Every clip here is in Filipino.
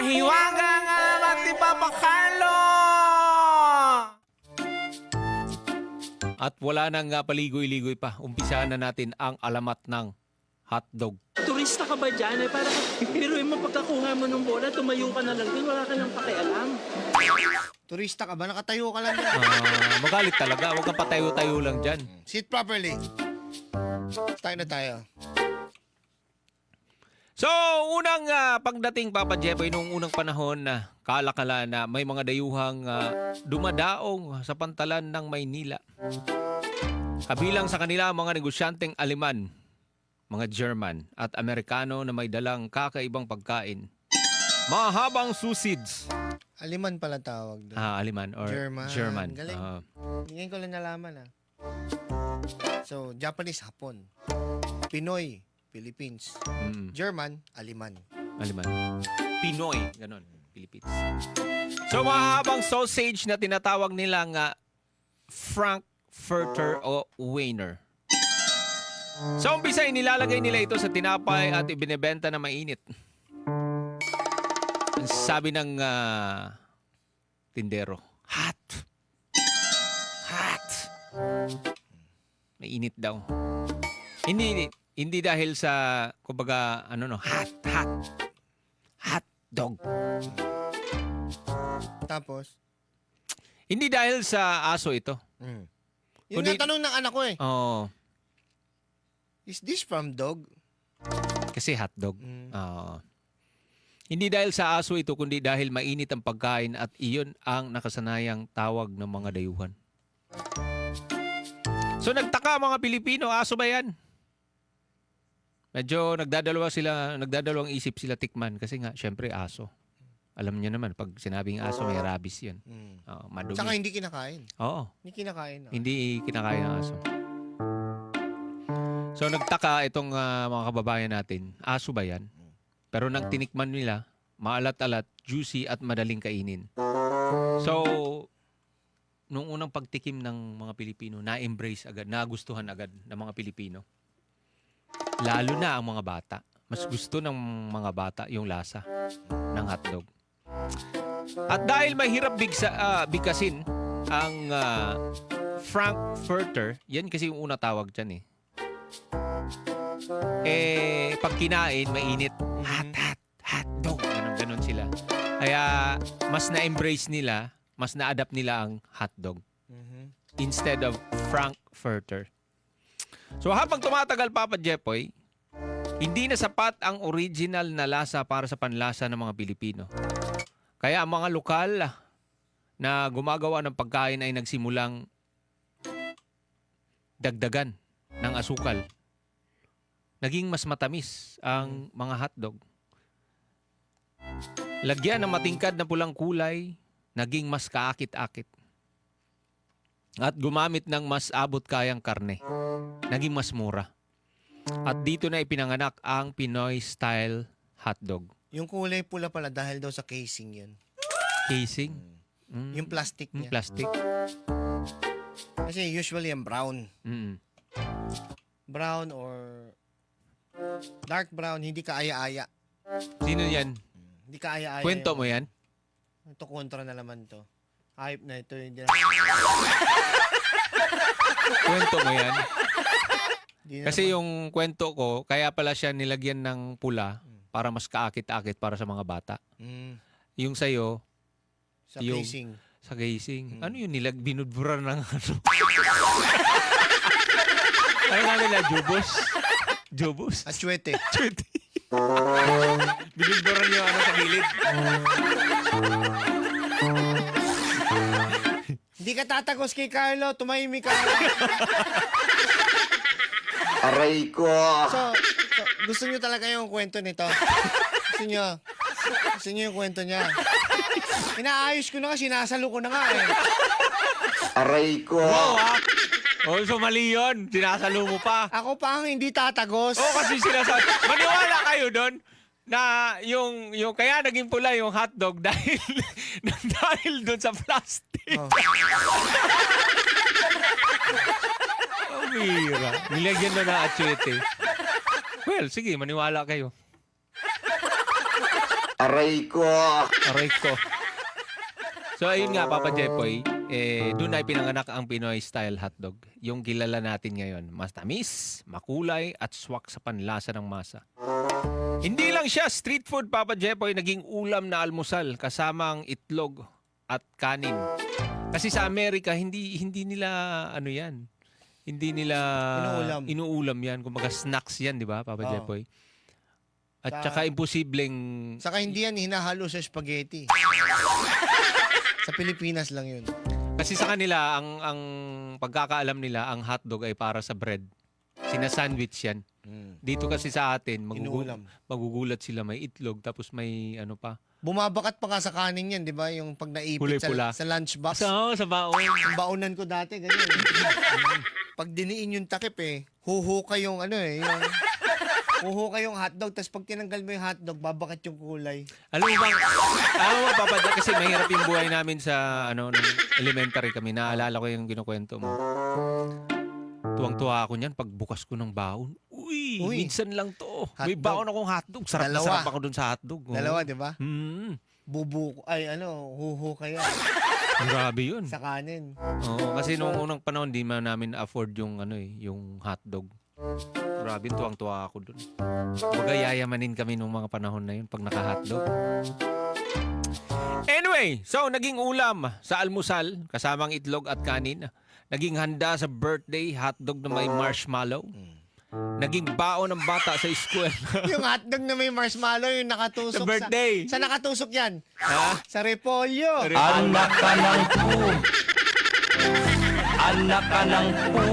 Mahiwaga nga at ipapakalo! At wala nang paligoy-ligoy pa. Umpisahan na natin ang alamat ng hotdog. Turista ka ba dyan? Pero mo pagkakuha mo ng bola, tumayo ka na lang dun, wala ka nang pakialam. Turista ka ba? Nakatayo ka lang dyan. Magalit talaga. Huwag kang patayo-tayo lang dyan. Sit properly. Start na tayo. So, unang pagdating, Papa Jepoy, nung unang panahon na kalakala na may mga dayuhang dumadaong sa pantalan ng Maynila. Kabilang sa kanila mga negosyanteng Aleman, mga German at Amerikano na may dalang kakaibang pagkain. Mahabang susids. Aliman pala tawag doon. Aleman or German. Galing. Ngayon ko lang nalaman So, Japanese, Hapon. Pinoy, Philippines. German, Aliman. Aleman. Pinoy. Ganon. Philippines. So, mahabang sausage na tinatawag nilang Frankfurter o Wiener. Sa umpisa, nilalagay nila ito sa tinapay at ibinebenta na mainit. Sabi ng tindero, hot. Hot. Mainit daw. Hindi dahil sa, kumbaga, hot dog. Tapos? Hindi dahil sa aso ito. Yun nga tanong ng anak ko eh. Oo. Is this from dog? Kasi hotdog. Hindi dahil sa aso ito, kundi dahil mainit ang pagkain at iyon ang nakasanayang tawag ng mga dayuhan. So nagtaka mga Pilipino, aso ba yan? Medyo nagdadalawang isip sila tikman kasi nga, syempre aso. Alam niyo naman, pag sinabing aso, may rabies yun. Madumi. Saka hindi kinakain. Oo. Hindi kinakain. Hindi kinakain ng aso. So nagtaka itong mga kababayan natin, aso ba yan? Pero nang tinikman nila, maalat-alat, juicy at madaling kainin. So, nung unang pagtikim ng mga Pilipino, na-embrace agad, nagustuhan agad ng mga Pilipino. Lalo na ang mga bata. Mas gusto ng mga bata yung lasa ng hotdog. At dahil mahirap bigkasin ang Frankfurter, yan kasi yung una tawag dyan eh. Pag kinain, mainit. Hotdog. Ganon sila. Kaya, mas na-embrace nila, mas na-adapt nila ang hotdog. Instead of Frankfurter. So, habang tumatagal, Papa Jepoy, hindi na sapat ang original na lasa para sa panlasa ng mga Pilipino. Kaya ang mga lokal na gumagawa ng pagkain ay nagsimulang dagdagan ng asukal. Naging mas matamis ang mga hotdog. Lagyan ng matingkad na pulang kulay, naging mas kaakit-akit. At gumamit ng mas abot kayang karne, naging mas mura. At dito na ipinanganak ang Pinoy-style hotdog. Yung kulay pula pala dahil daw sa casing yun. Casing? Yung plastic niya. Plastic. Kasi usually yung brown. Brown or dark brown, hindi ka aya-aya. Sino yan? Hindi ka aya-aya. Kwento mo yan? Ito kontra na naman to. Hype na ito. Kwento mo yan? Kasi yung kwento ko, kaya pala siya nilagyan ng pula para mas kaakit-akit para sa mga bata. Yung sa'yo, sa casing. Sa casing. Ano yun? Binudbura ng ano? Ano nga nila? Jubos? Atsuete. Binudbura niyo ano sa gilid. Hindi ka tatagos kay Carlo. Tumahimik ka. Aray ko! So, gusto niyo talaga yung kwento nito? Gusto niyo yung kwento niya? Inaayos ko na kasi, sinasalo ko na nga eh. Aray ko! Wow, ha? So mali yun. Sinasalo mo pa. Ako pa ang hindi tatagos. Kasi sinasabi. Maniwala kayo doon na yung kaya naging pula yung hotdog dahil doon sa plastic. Mira. Nilagyan na na atsuete. Well, sige, maniwala kayo. Aray ko. Aray ko. So ayun nga, Papa Jepoy, doon ay pinanganak ang Pinoy style hotdog. Yung kilala natin ngayon, mas tamis, makulay at swak sa panlasa ng masa. Hindi lang siya street food, Papa Jepoy, naging ulam na almusal kasama ang itlog at kanin. Kasi sa Amerika, hindi nila ano yan. Hindi nila inuulam yan. Kumbaga snacks yan, di ba, Papa Oo. Jepoy? At saka imposibleng Saka hindi yan hinahalo sa spaghetti. Sa Pilipinas lang yun. kasi sa kanila ang pagkakaalam nila ang hotdog ay para sa bread. Sina-sandwich yan. Dito kasi sa atin Inuulam. magugulat sila may itlog tapos may ano pa. Bumabakat pa nga sa kanin yan, di ba? Yung pag naipit Kulay-pula. sa lunchbox. Sa baon. Yung baonan ko dati, ganyan. Pag diniin yung takip huhu ka yung huhu ka yung hotdog, tapos pag tinanggal mo yung hotdog, babakat yung kulay. Alam mo bang, Papa Jack, kasi mahirap yung buhay namin sa nung elementary kami. Naalala ko yung kinukwento mo. Tuwang-tuwa ako niyan pag bukas ko ng baon. Uy, minsan lang to. May Hotdog. baon akong hotdog. Sarap na Dalawa. sarap ako dun sa hotdog. Oh. Dalawa, di ba? Bubu, huhu ka yan Grabe yun. sa kanin. Oo, kasi noong unang panahon, di man namin afford yung yung hotdog. Grabe, tuwang-tuwa ako dun. Baga yayamanin kami nung mga panahon na yun pag naka-hotdog. Anyway, so naging ulam sa almusal, kasamang itlog at kanin. Naging handa sa birthday, hotdog na may marshmallow. Naging baon ng bata sa school. Yung hotdog na may marshmallow, yung nakatusok Sa birthday. Sa nakatusok yan? Ha? Sa repolyo. Anak ka ng pu. Anak ka ng pu.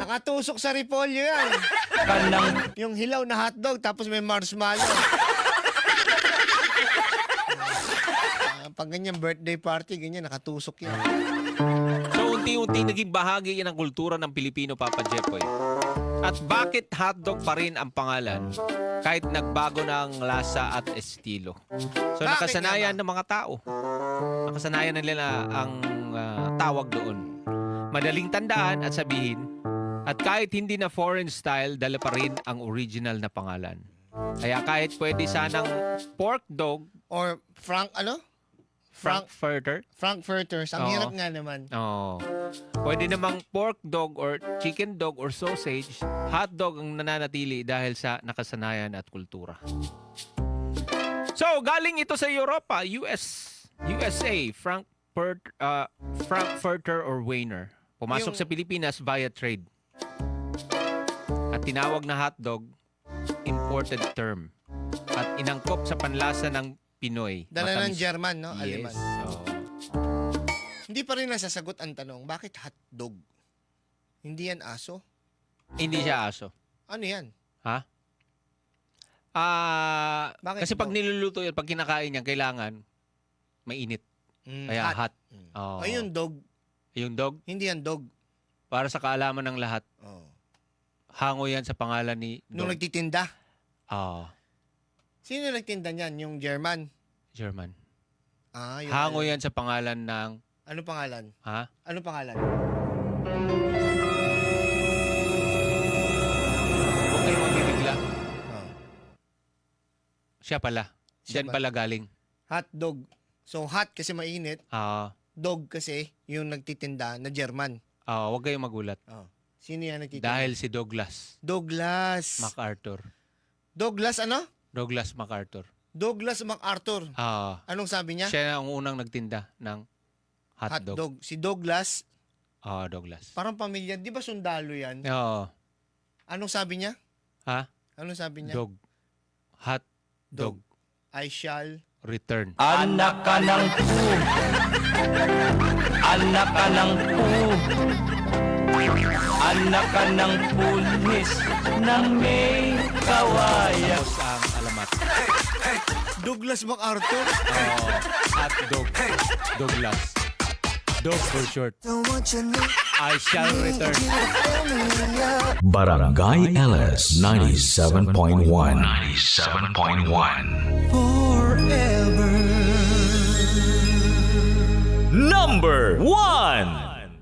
Nakatusok sa repolyo yan. Kanang Yung hilaw na hotdog, tapos may marshmallow. Pag ganyan birthday party, ganyan, nakatusok yan. So unti-unti naging bahagi yan ng kultura ng Pilipino, Papa Jepoy. At bakit hotdog pa rin ang pangalan kahit nagbago na ang lasa at estilo? So Bakit nakasanayan nga ba? ng mga tao. Nakasanayan na nila ang tawag doon. Madaling tandaan at sabihin. At kahit hindi na foreign style, dala pa rin ang original na pangalan. Kaya kahit pwede sanang pork dog, Or frankfurter, Frankfurters. Ang Oo. hirap nga naman. oh. Pwede namang pork dog or chicken dog or sausage, hot dog ang nananatili dahil sa nakasanayan at kultura. So, galing ito sa Europa, USA, Frankfurter or Wiener. Pumasok Yung- sa Pilipinas via trade. At tinawag na hot dog, imported term. At inangkop sa panlasa ng Pinoy. Dala ng Matamis. German, no? Yes. Aleman. oo. Hindi pa rin nasasagot ang tanong, bakit hotdog? Hindi yan aso? Hindi siya aso. Ano yan? Ha? Bakit Kasi pag daw? niluluto yan, pag kinakain yan, kailangan mainit. Kaya hot. Oo. Ay, yung dog. Yung dog, Hindi yan dog. para sa kaalaman ng lahat, Oh. hango yan sa pangalan ni Nung dog. nagtitinda. Sino Sino nagtinda niyan? Yung German? German. Yung Hango yan sa pangalan ng, Ano pangalan? ha? Ano pangalan? Huwag kayong mabibigla. Oh. Siya pala. Siya Diyan ba? pala galing. Hot dog. So, hot kasi mainit. Dog kasi yung nagtitinda na German. Huwag kayong magulat. Oh. Sino yan nagtitinda? Dahil si Douglas Douglas. MacArthur. Douglas ano? Douglas MacArthur. Douglas MacArthur. Anong sabi niya? Siya ang unang nagtinda ng hotdog. Si Douglas. Douglas. Parang pamilya. Di ba sundalo yan? Oo. Anong sabi niya? Ha? Anong sabi niya? Dog. Hot dog. I shall. Return. anak ka ng pu. Anak ka ng pu. Anak ka ng pulis na may kawayan. Tapos ang alamat. Douglas MacArthur? Hot dog. Douglas. Dog for short. I shall return. Barangay LS 97.1 Number 1